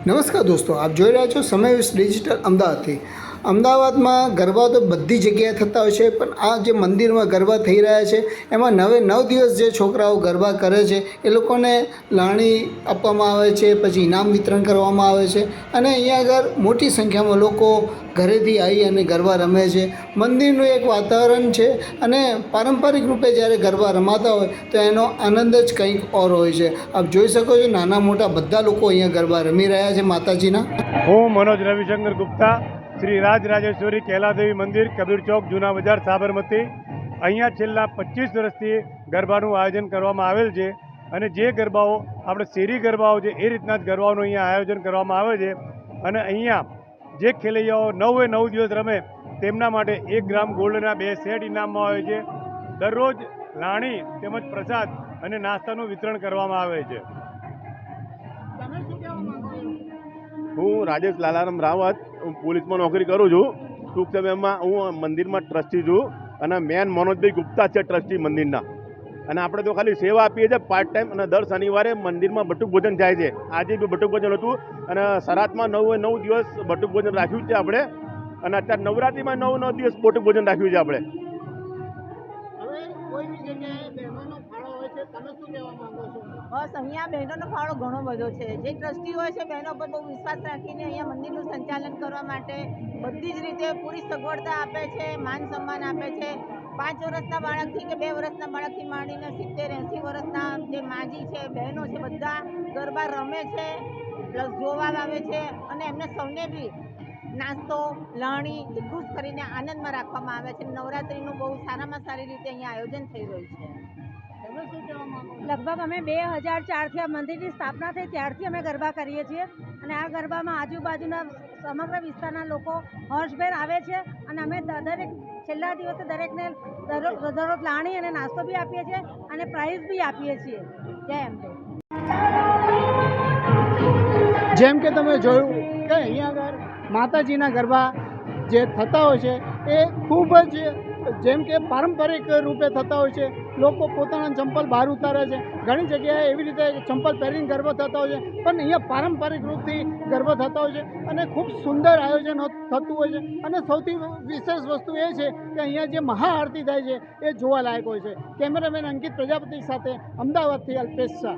નમસ્કાર દોસ્તો, આપ જોઈ રહ્યા છો સમય ડિજિટલ અમદાવાદથી. અમદાવાદમાં ગરબા તો બધી જગ્યાએ થતા હોય છે, પણ આ જે મંદિરમાં ગરબા થઈ રહ્યા છે એમાં 9 દિવસ જે છોકરાઓ ગરબા કરે છે એ લોકોને લાણી આપવામાં આવે છે, પછી ઇનામ વિતરણ કરવામાં આવે છે અને અહીંયા આગળ મોટી સંખ્યામાં લોકો ઘરેથી આવી અને ગરબા રમે છે. મંદિરનું એક વાતાવરણ છે અને પારંપરિક રૂપે જ્યારે ગરબા રમાતા હોય તો એનો આનંદ જ કંઈક ઓર હોય છે. આપ જોઈ શકો છો, નાના મોટા બધા લોકો અહીંયા ગરબા રમી રહ્યા છે માતાજીના. હું મનોજ રવિશંકર ગુપ્તા, શ્રી રાજરાજેશ્વરી કેલાદેવી મંદિર, કબીર ચોક, જૂના બજાર, સાબરમતી. અહીંયા છેલ્લા 25 વર્ષથી ગરબાનું આયોજન કરવામાં આવેલ છે અને જે ગરબાઓ આપણે શેરી ગરબાઓ છે એ રીતના જ ગરબાઓનું અહીંયા આયોજન કરવામાં આવે છે. અને અહીંયા જે ખેલૈયાઓ 9 દિવસ રમે તેમના માટે 1 ગ્રામ ગોલ્ડના 2 સેટ ઇનામમાં આવે છે. દરરોજ લાણી તેમજ પ્રસાદ અને નાસ્તાનું વિતરણ કરવામાં આવે છે. હું રાજેશ લાલારામ રાવત, હું પોલીસમાં નોકરી કરું છું. ટૂંક સમયમાં હું મંદિરમાં ટ્રસ્ટી છું અને મેન મનોજભાઈ ગુપ્તા છે ટ્રસ્ટી મંદિરના. અને આપણે તો ખાલી સેવા આપીએ છીએ પાર્ટ ટાઈમ. અને દર શનિવારે મંદિરમાં બટુક ભોજન થાય છે. આજે બી બટુક ભોજન હતું અને શરાતમાં 9 દિવસ બટુક ભોજન રાખ્યું છે આપણે. અને અત્યારે નવરાત્રિમાં 9 દિવસ બટુક ભોજન રાખ્યું છે આપણે. બસ અહીંયા બહેનોનો ફાળો ઘણો બધો છે. જે ટ્રસ્ટી હોય છે બહેનો પર બહુ વિશ્વાસ રાખીને અહીંયા મંદિરનું સંચાલન કરવા માટે બધી જ રીતે પૂરી સગવડતા આપે છે, માન સન્માન આપે છે. 5 વર્ષના બાળકથી કે 2 વર્ષના બાળકથી માંડીને 70-80 વર્ષના જે માજી છે, બહેનો છે, બધા ગરબા રમે છે, પ્લસ જોવા આવે છે અને એમને સૌને બી નાસ્તો, લાણી બધું જ કરીને આનંદમાં રાખવામાં આવે છે. નવરાત્રિનું બહુ સારામાં સારી રીતે અહીંયા આયોજન થઈ રહ્યું છે. લગભગ અમે 2004થી આ મંદિરની સ્થાપના થઈ ત્યારથી અમે ગરબા કરીએ છીએ અને આ ગરબામાં આજુબાજુના સમગ્ર વિસ્તારના લોકો હર્ષભેર આવે છે અને અમે દરેક છેલ્લા દિવસે દરેકને દરરોજ લાણી અને નાસ્તો બી આપીએ છીએ અને પ્રાઇઝ બી આપીએ છીએ. જય અંબે. જેમ કે તમે જોયું કે અહીંયા આગળ માતાજીના ગરબા જે થતા હોય છે એ ખૂબ જ જેમ કે પારંપરિક રૂપે થતા હોય છે. લોકો પોતાના ચંપલ બહાર ઉતારે છે, ઘણી જગ્યાએ એવી રીતે ચંપલ પહેરીને ગરબા થતા હોય છે, પણ અહીંયા પારંપરિક રૂપથી ગરબા થતા હોય છે અને ખૂબ સુંદર આયોજન થતું હોય છે. અને સૌથી વિશેષ વસ્તુ એ છે કે અહીંયા જે મહાઆરતી થાય છે એ જોવાલાયક હોય છે. કેમેરામેન અંકિત પ્રજાપતિ સાથે અમદાવાદથી અલ્પેશ શાહ.